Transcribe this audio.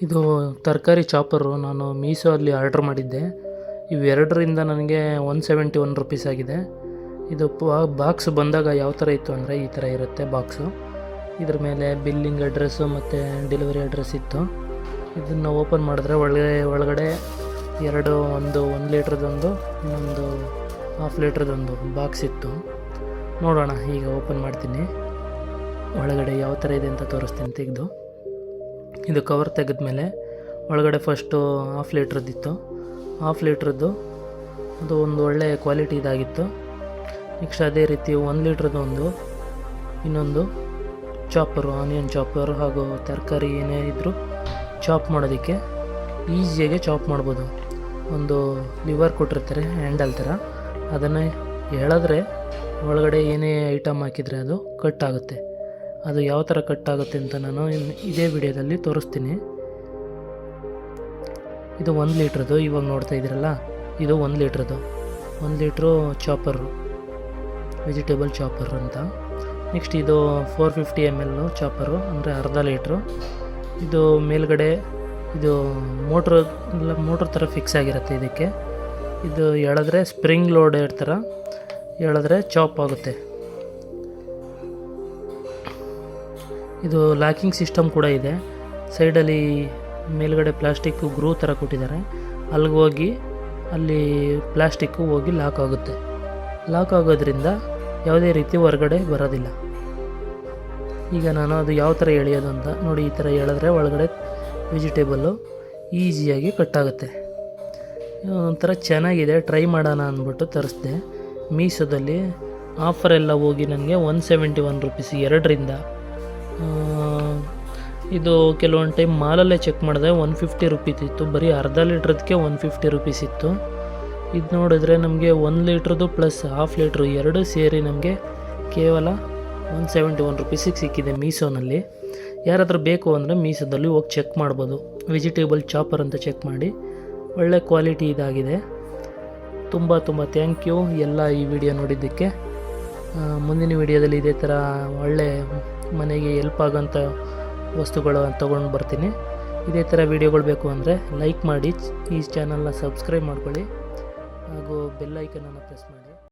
ಇದು ತರಕಾರಿ ಚಾಪರು ನಾನು ಮೀಶೋ ಅಲ್ಲಿ ಆರ್ಡ್ರ್ ಮಾಡಿದ್ದೆ. ಇವೆರಡರಿಂದ ನನಗೆ 171 ರುಪೀಸ್ ಆಗಿದೆ. ಇದು ಬಾಕ್ಸ್ ಬಂದಾಗ ಯಾವ ಥರ ಇತ್ತು ಅಂದರೆ ಈ ಥರ ಇರುತ್ತೆ ಬಾಕ್ಸು. ಇದ್ರ ಮೇಲೆ ಬಿಲ್ಲಿಂಗ್ ಅಡ್ರೆಸ್ಸು ಮತ್ತು ಡೆಲಿವರಿ ಅಡ್ರೆಸ್ ಇತ್ತು. ಇದನ್ನು ಓಪನ್ ಮಾಡಿದ್ರೆ ಒಳಗಡೆ ಒಂದು 1 ಲೀಟ್ರದೊಂದು, ಇನ್ನೊಂದು 1/2 ಲೀಟ್ರದೊಂದು ಬಾಕ್ಸ್ ಇತ್ತು. ನೋಡೋಣ, ಈಗ ಓಪನ್ ಮಾಡ್ತೀನಿ. ಒಳಗಡೆ ಯಾವ ಥರ ಇದೆ ಅಂತ ತೋರಿಸ್ತೀನಿ ತೆಗೆದು. ಇದು ಕವರ್ ತೆಗೆದ್ಮೇಲೆ ಒಳಗಡೆ ಫಸ್ಟು 1/2 ಲೀಟ್ರದ್ದಿತ್ತು. 1/2 ಲೀಟ್ರದ್ದು ಅದು ಒಂದು ಒಳ್ಳೆ ಕ್ವಾಲಿಟಿ ಇದಾಗಿತ್ತು. ನೆಕ್ಸ್ಟ್ ಅದೇ ರೀತಿ 1 ಲೀಟ್ರದ್ದು ಇನ್ನೊಂದು ಚಾಪರು, ಆನಿಯನ್ ಚಾಪರ್ ಹಾಗೂ ತರಕಾರಿ ಏನೇ ಇದ್ದರೂ ಚಾಪ್ ಮಾಡೋದಕ್ಕೆ ಈಸಿಯಾಗಿ ಚಾಪ್ ಮಾಡ್ಬೋದು. ಒಂದು ಲಿವರ್ ಕೊಟ್ಟಿರ್ತಾರೆ ಹ್ಯಾಂಡಲ್ ಥರ, ಅದನ್ನು ಎಳೆದ್ರೆ ಒಳಗಡೆ ಏನೇ ಐಟಮ್ ಹಾಕಿದರೆ ಅದು ಕಟ್ ಆಗುತ್ತೆ. ಅದು ಯಾವ ಥರ ಕಟ್ ಆಗುತ್ತೆ ಅಂತ ನಾನು ಇದೇ ವಿಡಿಯೋದಲ್ಲಿ ತೋರಿಸ್ತೀನಿ. ಇದು 1 ಲೀಟ್ರದ್ದು, ಇವಾಗ ನೋಡ್ತಾ ಇದ್ದೀರಲ್ಲ, ಇದು 1 ಲೀಟ್ರದ್ದು. 1 ಲೀಟ್ರು ಚಾಪರು, ವೆಜಿಟೇಬಲ್ ಚಾಪರ್ ಅಂತ. ನೆಕ್ಸ್ಟ್ ಇದು 450 ml ಚಾಪರು, ಅಂದರೆ 1/2 ಲೀಟ್ರು. ಇದು ಮೇಲ್ಗಡೆ ಇದು ಮೋಟ್ರ್ ಥರ ಫಿಕ್ಸ್ ಆಗಿರುತ್ತೆ ಇದಕ್ಕೆ. ಇದು ಎಳೆದ್ರೆ ಸ್ಪ್ರಿಂಗ್ ಲೋಡೆಡ್ ಥರ ಎಳೆದ್ರೆ ಚಾಪ್ ಆಗುತ್ತೆ. ಇದು ಲಾಕಿಂಗ್ ಸಿಸ್ಟಮ್ ಕೂಡ ಇದೆ. ಸೈಡಲ್ಲಿ ಮೇಲ್ಗಡೆ ಪ್ಲಾಸ್ಟಿಕ್ಕು ಗ್ರೂ ಥರ ಕೊಟ್ಟಿದ್ದಾರೆ. ಅಲ್ಲಿಗೆ ಹೋಗಿ ಅಲ್ಲಿ ಪ್ಲಾಸ್ಟಿಕ್ಕು ಹೋಗಿ ಲಾಕ್ ಆಗುತ್ತೆ. ಲಾಕ್ ಆಗೋದ್ರಿಂದ ಯಾವುದೇ ರೀತಿ ಹೊರಗಡೆ ಬರೋದಿಲ್ಲ. ಈಗ ನಾನು ಅದು ಯಾವ ಥರ ಎಳೆಯೋದು ಅಂತ ನೋಡಿ. ಈ ಥರ ಎಳೆದ್ರೆ ಒಳಗಡೆ ವೆಜಿಟೇಬಲ್ಲು ಈಸಿಯಾಗಿ ಕಟ್ಟಾಗುತ್ತೆ. ಒಂಥರ ಚೆನ್ನಾಗಿದೆ, ಟ್ರೈ ಮಾಡೋಣ ಅಂದ್ಬಿಟ್ಟು ತರಿಸ್ದೆ. ಮೀಶೋದಲ್ಲಿ ಆಫರ್ ಎಲ್ಲ ಹೋಗಿ ನನಗೆ 171 ರುಪೀಸ್ ಎರಡರಿಂದ. ಇದು ಕೆಲವೊಂದು ಟೈಮ್ ಮಾಲಲ್ಲೇ ಚೆಕ್ ಮಾಡಿದೆ 150 ರುಪೀಸ್ ಇತ್ತು. ಬರೀ 1/2 ಲೀಟ್ರದಕ್ಕೆ 150 ರುಪೀಸ್ ಇತ್ತು. ಇದು ನೋಡಿದ್ರೆ ನಮಗೆ 1 ಲೀಟ್ರದ್ದು ಪ್ಲಸ್ 1/2 ಲೀಟ್ರು ಎರಡೂ ಸೇರಿ ನಮಗೆ ಕೇವಲ 171 ರುಪೀಸಿಗೆ ಸಿಕ್ಕಿದೆ ಮೀಶೋನಲ್ಲಿ. ಯಾರಾದರೂ ಬೇಕು ಅಂದರೆ ಮೀಶೋದಲ್ಲಿ ಹೋಗಿ ಚೆಕ್ ಮಾಡ್ಬೋದು. ವೆಜಿಟೇಬಲ್ ಚಾಪರ್ ಅಂತ ಚೆಕ್ ಮಾಡಿ, ಒಳ್ಳೆ ಕ್ವಾಲಿಟಿ ಇದಾಗಿದೆ. ತುಂಬ ಥ್ಯಾಂಕ್ ಯು ಎಲ್ಲ ಈ ವಿಡಿಯೋ ನೋಡಿದ್ದಕ್ಕೆ. ಮುಂದಿನ ವಿಡಿಯೋದಲ್ಲಿ ಇದೇ ಥರ ಒಳ್ಳೆ ಮನೆಗೆ ಹೆಲ್ಪ್ ಆಗೋಂಥ ವಸ್ತುಗಳು ತೊಗೊಂಡು ಬರ್ತೀನಿ. ಇದೇ ಥರ ವಿಡಿಯೋಗಳು ಬೇಕು ಅಂದರೆ ಲೈಕ್ ಮಾಡಿ, ಈ ಚಾನಲ್ನ ಸಬ್ಸ್ಕ್ರೈಬ್ ಮಾಡ್ಕೊಳ್ಳಿ ಹಾಗೂ ಬೆಲ್ ಐಕನನ್ನು ಪ್ರೆಸ್ ಮಾಡಿ.